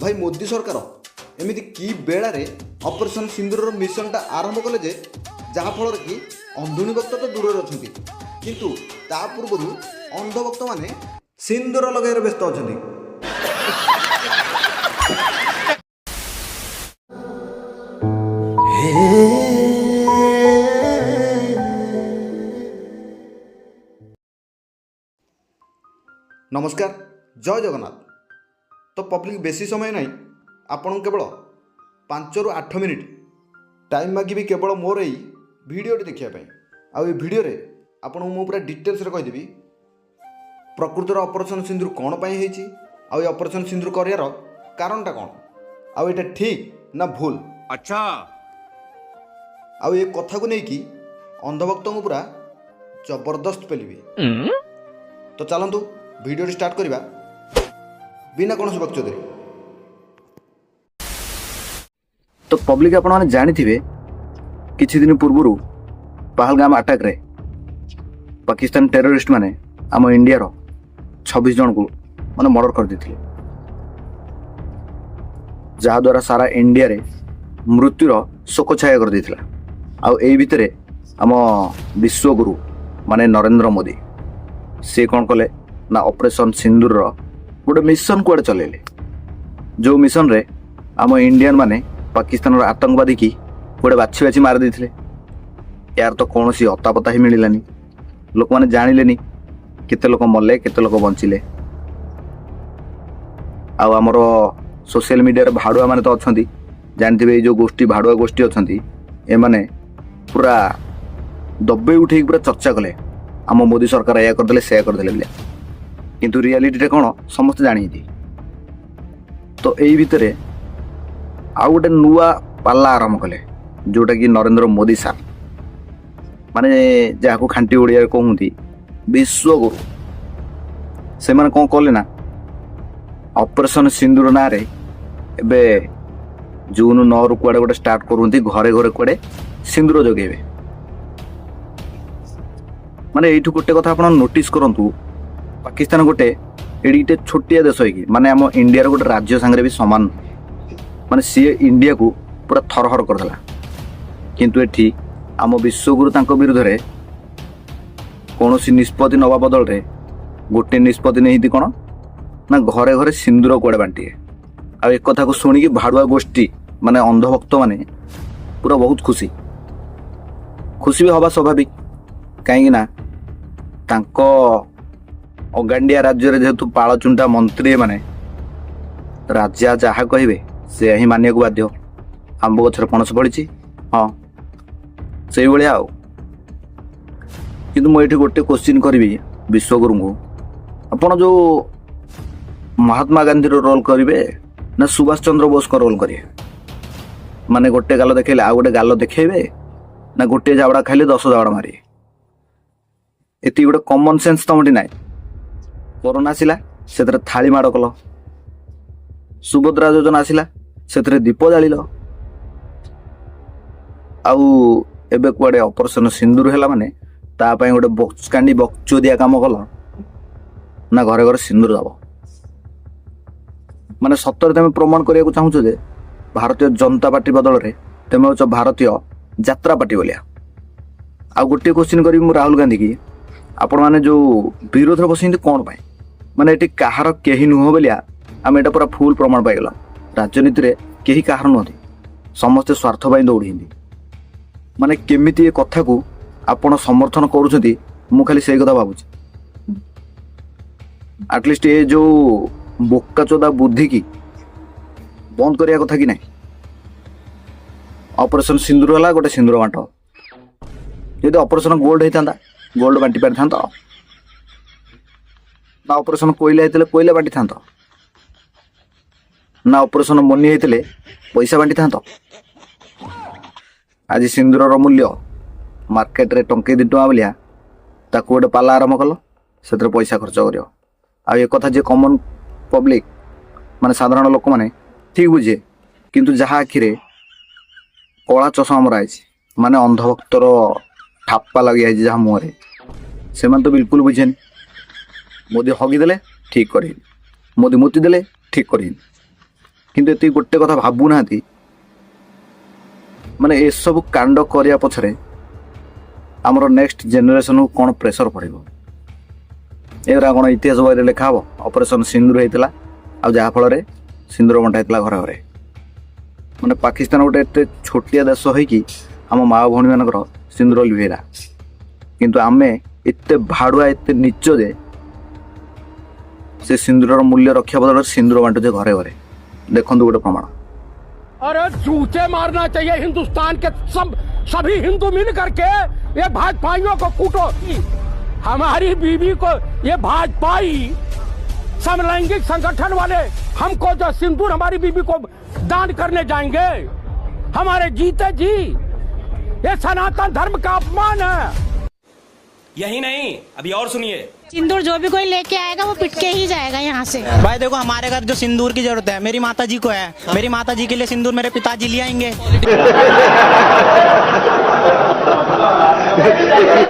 भाई मोदी सरकार एमती कि बेड़े ऑपरेशन सिंदूर मिशनटा आरंभ कले जे जहाँफल कि अंधुनी भक्त तो दूर अच्छा किंतु ता पूर्व अंध भक्त मैंने सिंदूर लगे व्यस्त अच्छा। नमस्कार, जय जगन्नाथ। तो पब्लिक बेसी समय नहीं आपण केवल 5 ରୁ 8 मिनिट टाइम मागिबी केवल मोर यही भिडियोटी देखापी। आउ ये भिडियो आपको मु पूरा डिटेल्स रे कहीदेवी प्रकृतर ऑपरेशन सिंदूर कौन पाई होईची, आउ ये ऑपरेशन सिंदूर करियार कारणटा कौन, आउ ये ठीक ना भूल। अच्छा, आउ ये कथा को लेकिन अंधभक्त को पूरा जबरदस्त पेलिबी। तो चलतु भिडियो स्टार्ट करवा बिना कौन बक्चोदे। तो पब्लिक आपण माने जानी थिबे किछि दिन पूर्व पहलगाम अटैक रे पाकिस्तान टेररिस्ट माने आम इंडिया रो 26 जन को माने मर्डर कर देथिले, जहा द्वारा सारा इंडिया रे मृत्युर शोक छाया कर देथिला। आ एई भितरे आम विश्वगुरु माने नरेंद्र मोदी से कौन कले ना ऑपरेशन सिंदूर रो गोटे मिशन कुआडे चलेले, जो मिशन रे आम इंडियन माने पाकिस्तान रो आतंकवादी की गोटे बाछी बाछी मार देथिले। यार तो कौन सी अता पता ही मिलानी, लोक माने जानिलेनी केते लोक मरले केते लोक बंचिले। आउ आमर सोशल मीडिया रे भाड़ुआ माने तो अछंती, जानथिबे जो गोष्ठी भाड़ुआ गोष्ठी अछंती ए माने पूरा दबे उठे पूरा चर्चा कले आम मोदी सरकार या करदेले से करदेले बिले, किंतु रियलिटी रे कौन समस्त जानी थी। तो एई भितरे आउ गोटे नुआ पाला आरंभ कले जोटा कि नरेंद्र मोदी सार माने जहाँ खांटी ओडिया कहती विश्वगुरु, से माने कौन कले ना ऑपरेशन सिंदूर ना रे एबे जून 9 रु कुआडे गोटे स्टार्ट करती घरे घरे कुआडे सिंदूर जगेबे। माने एइठु गोटे कथा आपण नोटिस करंतु, पाकिस्तान गोटे एडिटे छोटिया देश है कि माने आम इंडिया गोटे राज्य सांगे भी समान, माने सी इंडिया को पूरा थरहर करदेला। किंतु एठी आम विश्वगुरु तांको विरुद्ध रे कौनसी निष्पत्ति नवा बदल रे गोटे निष्पत्ति नहीं कौन ना घरे घरे सिंदूर कुआडे बांटिए। आ एक कथा को शुणिकी भाड़ुआ गोष्ठी माने अंधभक्त माने पूरा बहुत खुशी खुशी भी हवा स्वाभाविक, कहीं ना तांको अगांडिया राज्य जेहेतु पालचुंटा मंत्री माने राजा जहाँ कहे से ही मानिया को बाध्य। आंब गछर पणस पड़ी हाँ से भाया आउ, किंतु मुझे गोटे क्वेश्चन करी विश्वगुरु को, आपण जो महात्मा गांधी रोल करेंगे ना सुभाष चंद्र बोस का रोल करेंगे, माने गोटे गाल देखले आ गोटे गाल देखेबे ना गोटे जावड़ा खाइले 10 जावड़ा मारे, एति गोटे कॉमन सेंस तमटी नाई। कोरोना आसिला से थाली माड़ कल, सुभद्रा योजना आसिला से दीप जाल, आउ एबे कुआडे ऑपरेशन सिंदूर हैला माने तापाई गोटे बक्सकांडी बक्चोदिया काम कल ना घरे घरे सिंदूर दब। माने सतर तुम प्रमाण करने को चाहूछ जे भारतीय जनता पार्टी बदल रे तुम हो भारतीय यात्रा पार्टी बोलिया। आ गोटे क्वेश्चन करी मु राहुल गांधी की, आपण माने जो विरोध बसती कौन पाए, माने एटी कहार केही नुह बोलिया आम एटा पूरा फुल प्रमाण पाइगला। राजनीति रे केही कहार नुहति, समस्ते स्वार्थ पाई दौड़ी। माने केमिति ए कथा को आपण समर्थन करूछंती, मु खाली सेई कथा भाबुछि। एटलिस्ट ए जो बोका चोदा बुद्धि की बंद करिया कथा कि नहीं। ऑपरेशन सिंदूर हला गोटे सिंदूर बांट, यदि ऑपरेशन गोल्ड होता गोल्ड बांटी पारि था, ना ऑपरेशन कोयला होते कोयला बांटी था, ना ऑपरेशन मनी होते पैसा बांटी था। आज सिंदूर मूल्य मार्केट रे टंके 2 टଙ୍କା बोलिया ताको गोटे पाला आरंभ कल से पैसा खर्च कर। आ एक कथा जे कॉमन पब्लिक माने साधारण लोक माने ठीक बुझे, किंतु जहाँ आखिरे कला चषमा मरा माने अंधभक्तर ठाप्पा लगे जहाँ मुहरे से तो बिल्कुल बुझेनि। मोदी हगिदेले ठीक कर, मोदी मुति देले ठीक कर, କିନ୍ତୁ ଏତିକି ଗୋଟେ କଥା ଭାବୁନାହାନ୍ତି ମାନେ ଏସବୁ କାଣ୍ଡ କରିବା ପଛରେ ଆମର ନେକ୍ସଟ ଜେନେରେସନକୁ କ'ଣ ପ୍ରେସର ପଡ଼ିବ। ଏଗୁଡ଼ା କ'ଣ ଇତିହାସ ବହିରେ ଲେଖା ହେବ ଅପରେସନ୍ ସିନ୍ଦୁର ହେଇଥିଲା ଆଉ ଯାହାଫଳରେ ସିନ୍ଦୁର ବଣ୍ଟା ହେଇଥିଲା ଘରେ ଘରେ। ମାନେ ପାକିସ୍ତାନ ଗୋଟେ ଏତେ ଛୋଟିଆ ଦେଶ ହେଇକି ଆମ ମା ଭଉଣୀମାନଙ୍କର ସିନ୍ଦୁର ଲିଭେଇଲା, କିନ୍ତୁ ଆମେ ଏତେ ଭାଡ଼ୁଆ ଏତେ ନିଚ ଯେ ସେ ସିନ୍ଦୁରର ମୂଲ୍ୟ ରକ୍ଷା ବଦଳରେ ସିନ୍ଦୁର ବାଣ୍ଟୁଛେ ଘରେ ଘରେ। ଦେଖନ୍ତୁ ଗୋଟେ ପ୍ରମାଣ। अरे जूते मारना चाहिए हिंदुस्तान के सभी हिंदू मिल करके ये भाजपाइयों को कूटो। हमारी बीवी को ये भाजपाई समलैंगिक संगठन वाले हमको जो सिंदूर हमारी बीवी को दान करने जाएंगे, हमारे जीते जी ये सनातन धर्म का अपमान है। यही नहीं, अभी और सुनिए। सिंदूर जो भी कोई लेके आएगा वो पिट के ही जाएगा यहाँ से। भाई देखो, हमारे घर जो सिंदूर की जरूरत है मेरी माता जी को है, मेरी माता जी के लिए सिंदूर मेरे पिताजी ले आएंगे।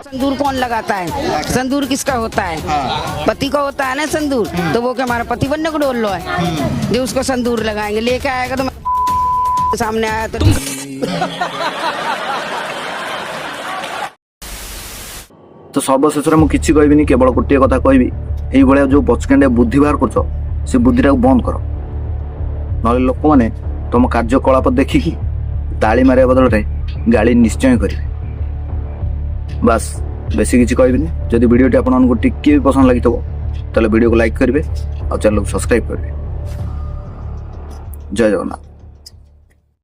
संदूर कौन लगाता है? संदूर किसका होता है? पति का होता है ना संदूर, तो वो क्या हमारा पति बनने को डोल लो है जो उसको संदूर लगाएंगे? लेके आएगा तो सामने आया तो ତ ସର୍ବଶେଷରେ ମୁଁ କିଛି କହିବିନି, କେବଳ ଗୋଟିଏ କଥା କହିବି, ଏଇଭଳିଆ ଯେଉଁ ବଚକାଣ୍ଡିଆ ବୁଦ୍ଧି ବାହାର କରୁଛ ସେ ବୁଦ୍ଧିଟାକୁ ବନ୍ଦ କର, ନହେଲେ ଲୋକମାନେ ତମ କାର୍ଯ୍ୟକଳାପ ଦେଖିକି ତାଳି ମାରିବା ବଦଳରେ ଗାଳି ନିଶ୍ଚୟ କରିବେ। ବାସ୍, ବେଶୀ କିଛି କହିବିନି। ଯଦି ଭିଡ଼ିଓଟି ଆପଣମାନଙ୍କୁ ଟିକିଏ ବି ପସନ୍ଦ ଲାଗିଥିବ ତାହେଲେ ଭିଡ଼ିଓକୁ ଲାଇକ୍ କରିବେ ଆଉ ଚ୍ୟାନେଲକୁ ସବସ୍କ୍ରାଇବ୍ କରିବେ। ଜୟ ଜଗନ୍ନାଥ।